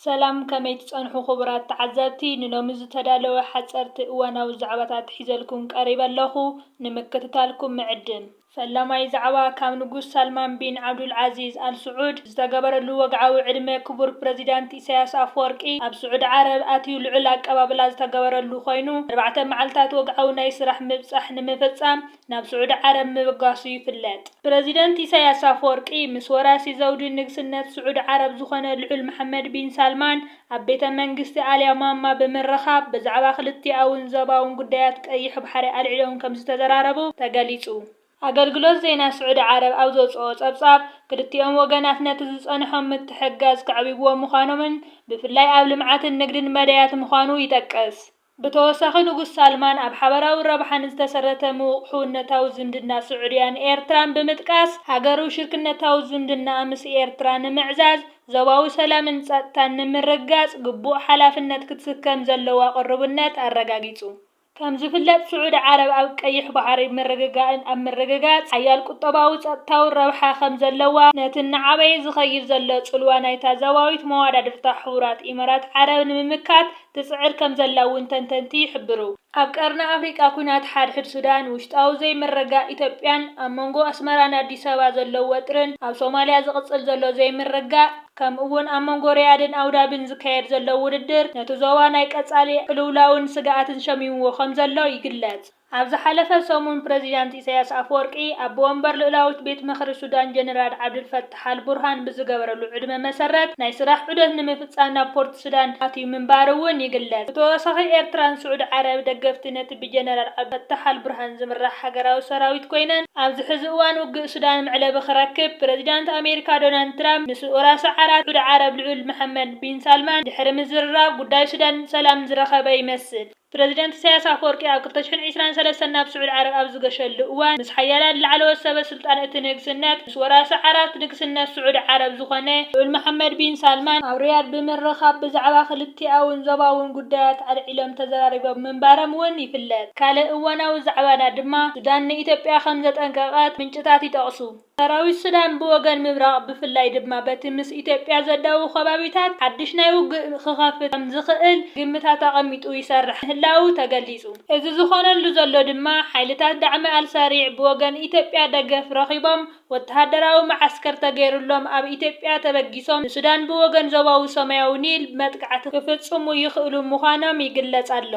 ሰላም ከመይ ትጸንሑ ክቡራት ተዓዘብቲ ንሎሚ ዝተዳለወ ሓጸርቲ እዋናዊ ዛዕባታት ሒዘልኩም ቀሪበ ኣለኹ ንምክትታልኩም ምዕድም ሰላማይ ዛዕባ ካብ ንጉስ ሳልማን ቢን ዓብዱልዓዚዝ አልስዑድ ዝተገበረሉ ወግዓዊ ዕድመ ክቡር ፕሬዚዳንት ኢሳያስ አፈወርቂ ኣብ ስዑድ ዓረብ ኣትዩ ልዑል ኣቀባብላ ዝተገበረሉ ኮይኑ 4 መዓልታት ወግዓዊ ናይ ስራሕ ምብጻሕ ንምፍጻም ናብ ስዑድ ዓረብ ምብጋሱ ይፍለጥ። ፕሬዚዳንት ኢሳያስ አፈወርቂ ምስ ወራሲ ዘውዲ ንግስነት ስዑድ ዓረብ ዝኾነ ልዑል መሐመድ ቢን ሳልማን ኣብ ቤተ መንግስቲ ኣልያ ማማ ብምርኻብ ብዛዕባ ክልቲአውን ዞባውን ጉዳያት ቀይሕ ባሕሪ ኣልዒሎም ከም ዝተዘራረቡ ተገሊጹ። አገልግሎት ዜና ስዑድ ዓረብ ኣብ ዘውፅኦ ጸብጻብ ክልቲኦም ወገናት ነቲ ዝጸንሖም ምትሕግጋዝ ከዕብይዎ ምዃኖምን ብፍላይ ኣብ ልምዓትን ንግድን መድያት ምዃኑ ይጠቅስ። ብተወሳኺ ንጉስ ሳልማን ኣብ ሓበራዊ ረብሓን ዝተሰረተ ምውቕሕውነታዊ ዝምድና ስዑድያን ኤርትራን ብምጥቃስ ሃገሩ ሽርክነታዊ ዝምድና ምስ ኤርትራ ንምዕዛዝ ዞባዊ ሰላምን ጸጥታን ንምርጋጽ ግቡእ ሓላፍነት ክትስከም ዘለዋ ቅርብነት ኣረጋጊጹ። ከም ዝፍለጥ ስዑድ ዓረብ ኣብ ቀይሕ ባሕሪ ምርግጋእን ኣብ ምርግጋጽ ሓያል ቁጠባዊ ጸጥታዊ ረብሓ ከም ዘለዋ ነቲ ንዓበይ ዝኸይድ ዘሎ ጽልዋ ናይታ ዞባዊት መዋዳድርታ ሕቡራት ኢማራት ዓረብ ንምምካት ትጽዕር ከም ዘላ እውን ተንተንቲ ይሕብሩ። ኣብ ቀርኒ ኣፍሪቃ ኩናት ሓድሕድ ሱዳን ውሽጣዊ ዘይምርግጋእ ኢትዮጵያን ኣብ መንጎ ኣስመራን ኣዲስ ኣበባ ዘሎ ወጥርን ኣብ ሶማልያ ዝቕጽል ዘሎ ዘይምርግጋእ ከምኡ እውን ኣብ መንጎ ሪያድን ኣቡዳቢን ዝካየድ ዘሎ ውድድር ነቲ ዞባ ናይ ቀጻሊ ዕልውላውን ስግኣትን ሸሚምዎ ከም ዘሎ ይግለጽ። ኣብ ዝሓለፈ ሰሙን ፕሬዚዳንት ኢሳያስ አፈወርቂ ኣብ ወንበር ልዕላዊት ቤት ምኽሪ ሱዳን ጀነራል ዓብዱልፈታሕ አልቡርሃን ብዝገበረሉ ዕድመ መሰረት ናይ ስራሕ ዑደት ንምፍጻም ናብ ፖርት ሱዳን ኣትዩ ምንባር እውን ይግለጽ። ብተወሳኺ ኤርትራን ስዑድ ዓረብ ደገፍቲ ነቲ ብጀነራል ዓብዱልፈታሕ አልቡርሃን ዝምራሕ ሃገራዊ ሰራዊት ኮይነን ኣብዚ ሕዚ እዋን ውግእ ሱዳን መዕለቢ ክረክብ ፕሬዚዳንት ኣሜሪካ ዶናልድ ትራምፕ ምስ ወራሲ ዓራት ስዑድ ዓረብ ልዑል መሐመድ ቢን ሳልማን ድሕሪ ምዝርራብ ጉዳይ ሱዳን ሰላም ዝረኸበ ይመስል። ፕሬዚዳንት ኢሳያስ አፈወርቂ ኣብ 2023 ናብ ስዑድ ዓረብ ኣብ ዝገሸሉ እዋን ምስ ሓያላን ላዕለዎት ሰበስልጣን እቲ ንግስነት ምስ ወራሲ ዓራት ንግስነት ስዑድ ዓረብ ዝኾነ ልዑል መሐመድ ቢን ሳልማን ኣብ ሪያድ ብምርኻብ ብዛዕባ ክልቲአውን ዞባውን ጉዳያት ኣልዒሎም ተዘራሪቦም ምንባሮም እውን ይፍለጥ። ካልእ እዋናዊ ዛዕባና ድማ ሱዳን ንኢትዮጵያ ከም ዘጠንቀቐት ምንጭታት ይጠቕሱ። ሰራዊት ሱዳን ብወገን ምብራቕ ብፍላይ ድማ በቲ ምስ ኢትዮጵያ ዘዳው ከባቢታት ሓድሽ ናይ ውግእ ክኸፍት ከም ዝኽእል ግምታት ተቐሚጡ ይሰርሕ ምህላው ተገሊጹ። እዚ ዝኾነሉ ዘሎ ድማ ሓይልታት ዳዕሚ ኣልሰሪዕ ብወገን ኢትዮጵያ ደገፍ ረኺቦም ወተሃደራዊ ማዓስከር ተገይሩሎም ኣብ ኢትዮጵያ ተበጊሶም ንሱዳን ብወገን ዞባዊ ሰማያዊ ኒል መጥቃዕቲ ክፍጽሙ ይኽእሉ ምዃኖም ይግለጽ ኣሎ።